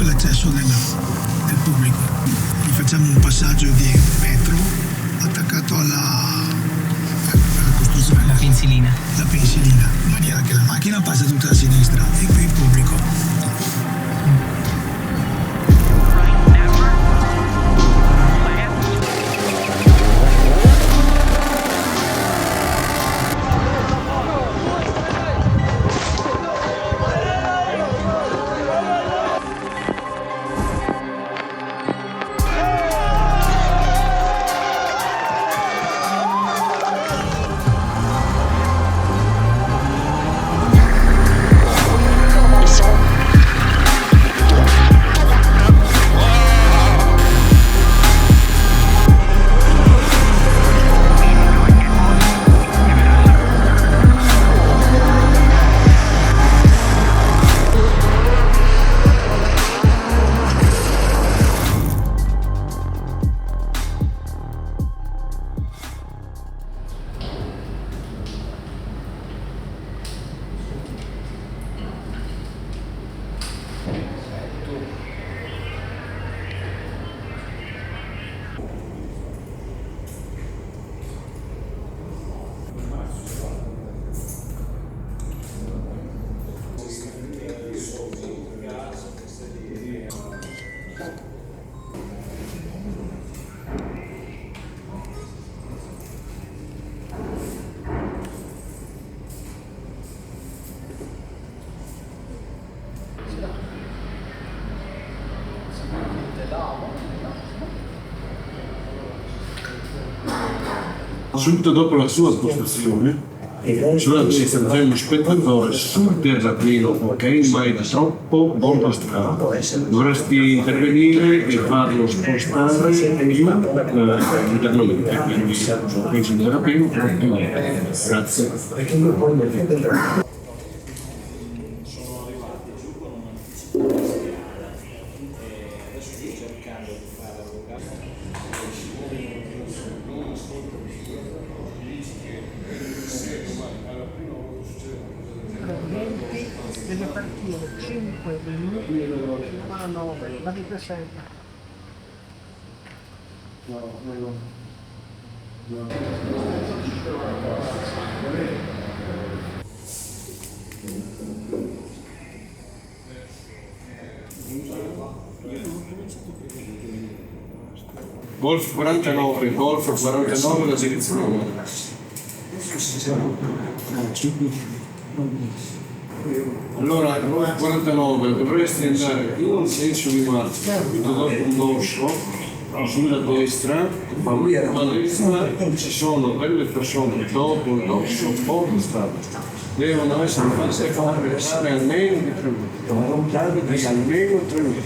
l'accesso del pubblico. Gli facciamo un passaggio di metro attaccato alla costruzione, la pensilina, in maniera che la macchina passa tutta a sinistra e qui il pubblico. Subito dopo la sua postazione, sulla destra c'è uno spettatore sul terrapieno, ok? Ma è troppo bordo strada. Dovresti intervenire e farlo spostare internamente, quindi penso in terrapieno, grazie. Deve partire 5 minuti, 9, la 17. Golf 49, la direzione. Allora, 49 dovresti andare in senso di marcia, subito dopo un bosco, sulla destra, a destra ci sono delle persone dopo il bosco, fuori strada. Devono essere fatte fare almeno di 3 minuti. Almeno 3 minuti.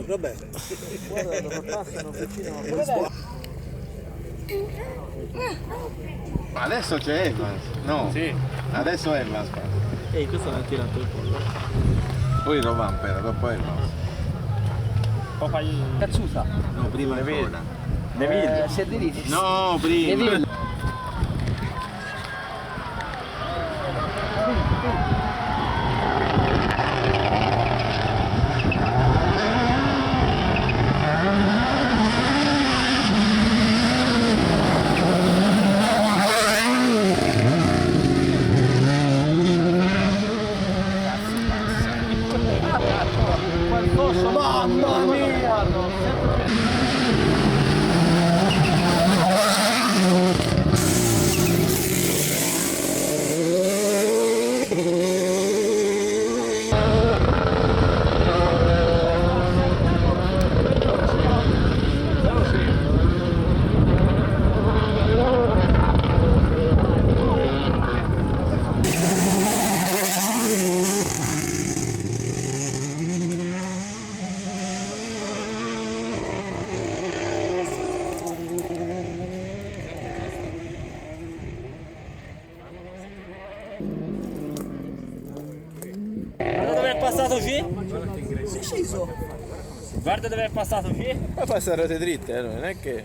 Vabbè, guarda dove passano vicino. Adesso c'è Evans, no? Sì. Adesso Evans. Ehi, questo l'ha tirato il pollo. Poi Rovampera, dopo Evans. Poi fai cazzuta. No, prima ancora. Neville. Sederiti. No, prima. Neville. Mamma mia! Passato qui? Sei sceso. Guarda dove è passato qui? Ma passa a rote dritte, non è che...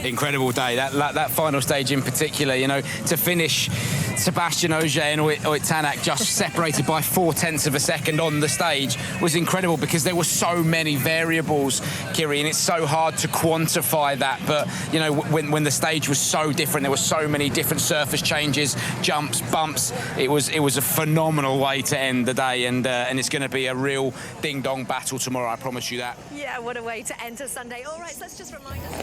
Incredible day, that final stage in particular, you know, to finish Sébastien Ogier and Ott Tänak just separated by 0.4 of a second on the stage was incredible because there were so many variables, Kiri, and it's so hard to quantify that. But, you know, when the stage was so different, there were so many different surface changes, jumps, bumps. It was a phenomenal way to end the day, and it's going to be a real ding-dong battle tomorrow, I promise you that. Yeah, what a way to enter Sunday. All right, so let's just remind us.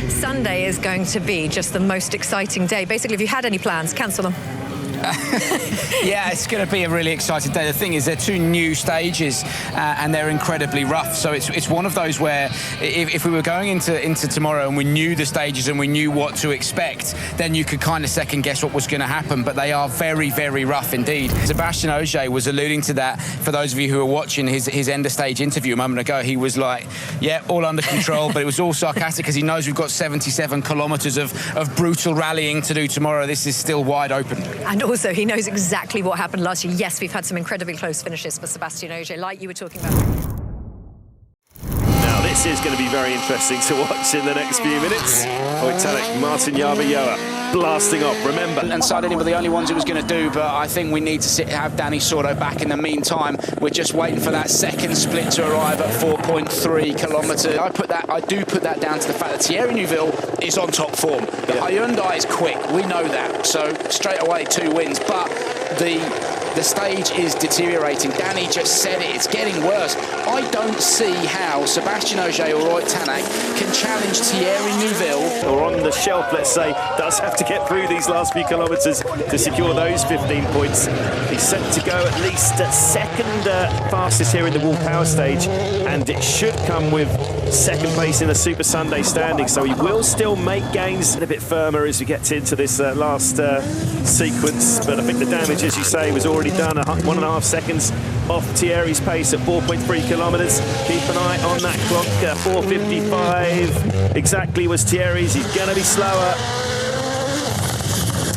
Sunday is going to be just the most exciting day. Basically, if you had any plans, cancel them. Yeah, it's going to be a really exciting day. The thing is, they're two new stages and they're incredibly rough. So it's one of those where if we were going into tomorrow and we knew the stages and we knew what to expect, then you could kind of second guess what was going to happen. But they are very, very rough indeed. Sébastien Ogier was alluding to that. For those of you who are watching his end of stage interview a moment ago, he was like, yeah, all under control. But it was all sarcastic because he knows we've got 77 kilometres of brutal rallying to do tomorrow. This is still wide open. And also, he knows exactly what happened last year. Yes, we've had some incredibly close finishes for Sébastien Ogier, like you were talking about. Now, this is going to be very interesting to watch in the next few minutes. Ott Tänak, Martin Yarbayoa blasting off, remember. And Sardegna were the only ones it was going to do, but I think we need to have Danny Sordo back in the meantime. We're just waiting for that second split to arrive at 4.3 kilometres. I do put that down to the fact that Thierry Neuville is on top form. Hyundai is quick, we know that. So straight away 2 wins, but the stage is deteriorating. Danny just said it, it's getting worse. I don't see how Sébastien Ogier or Ott Tänak can challenge Thierry Neuville. Or on the shelf, let's say, does have to get through these last few kilometres to secure those 15 points. He's set to go at least second fastest here in the Wall Power stage, and it should come with second place in the Super Sunday standing, so he will still make gains a bit firmer as we get into this last sequence, but I think the damage, as you say, was already done. 1.5 seconds off Thierry's pace at 4.3 kilometres. Keep an eye on that clock. 4:55 exactly was Thierry's. He's going to be slower.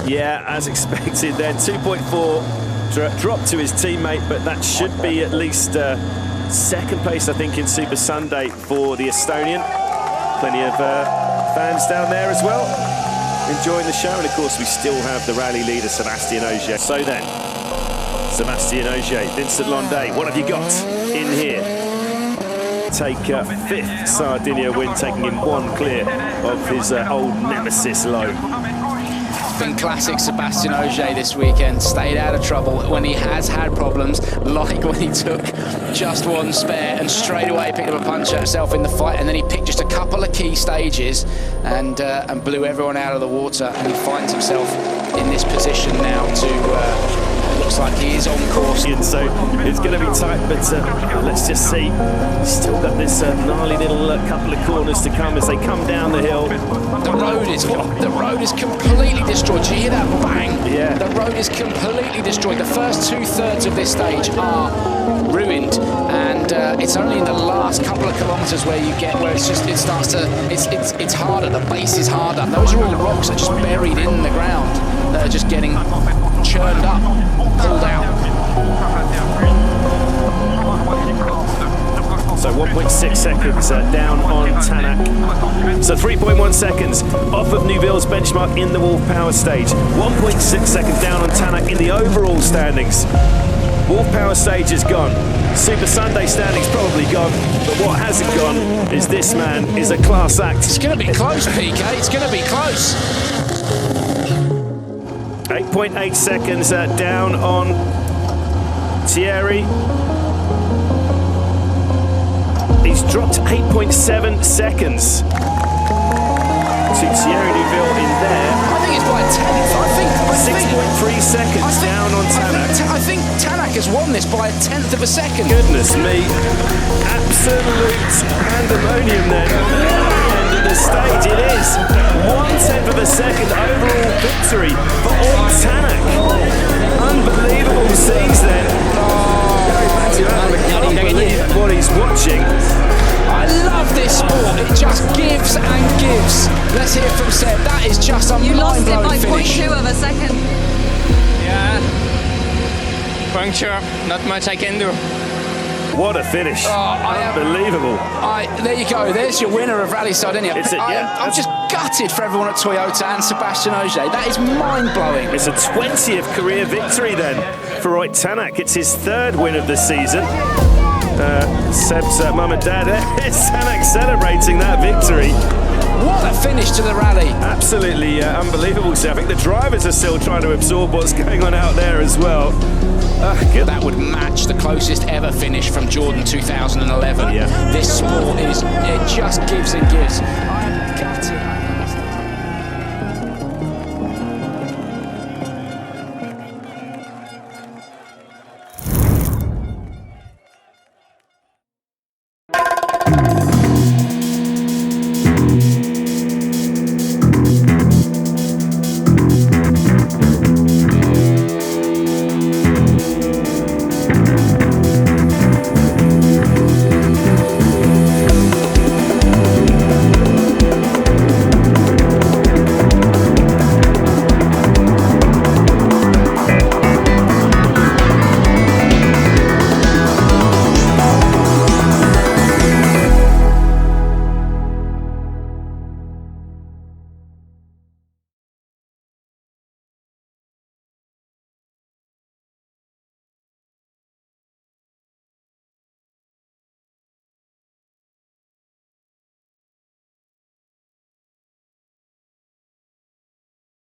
Yeah, as expected then. 2.4 drop to his teammate, but that should be at least second place, I think, in Super Sunday for the Estonian. Plenty of fans down there as well, enjoying the show. And of course, we still have the rally leader, Sébastien Ogier. So then, Sébastien Ogier, Vincent Londet, what have you got in here? Take 5th Sardinia win, taking him 1 clear of his old nemesis Lowe. Been classic Sébastien Ogier this weekend. Stayed out of trouble when he has had problems, like when he took just 1 spare and straight away picked up a punch at himself in the fight, and then he picked just a couple of key stages and blew everyone out of the water, and he finds himself in this position now to looks like he is on course. And so it's going to be tight, but let's just see. He's still got this gnarly little couple of corners to come as they come down the hill. The road is completely destroyed. Did you hear that bang? Yeah. The road is completely destroyed. The first 2/3 of this stage are ruined, and it's only in the last couple of kilometres where it's harder. The base is harder. Those are all rocks that are just buried in the ground. That are just getting churned up, pulled out. So 1.6 seconds down on Tänak. So 3.1 seconds off of Neuville's benchmark in the Wolf Power stage. 1.6 seconds down on Tänak in the overall standings. Wolf Power stage is gone. Super Sunday standing's probably gone, but what hasn't gone is this man is a class act. It's going to be close, PK. It's going to be close. 8.8 seconds down on Thierry. He's dropped 8.7 seconds to Thierry Neuville in there. I think it's by a tenth. I think 6.3 seconds down on Tänak. I think Tänak has won this by a tenth of a second. Goodness me. Absolute pandemonium then. End of the stage. It is 1/10 of a second overall victory for Ott Tänak. Unbelievable scenes then. I can't believe what he's watching. I love this sport. It just gives and gives. Let's hear from Seb. That is just a mind-blowing finish. You lost it by 0.2 of a second. Yeah. Puncture. Not much I can do. What a finish. Unbelievable. There you go. There's your winner of Rally Sardinia. I'm just gutted for everyone at Toyota and Sébastien Ogier. That is mind-blowing. It's a 20th career victory then for Ott Tänak. It's his 3rd win of the season. Seb's mum and dad, there's Tänak celebrating that victory. What a finish to the rally. Absolutely unbelievable. So I think the drivers are still trying to absorb what's going on out there as well. That would match the closest ever finish from Jordan 2011. Yeah. This sport it just gives and gives. I'm gutted.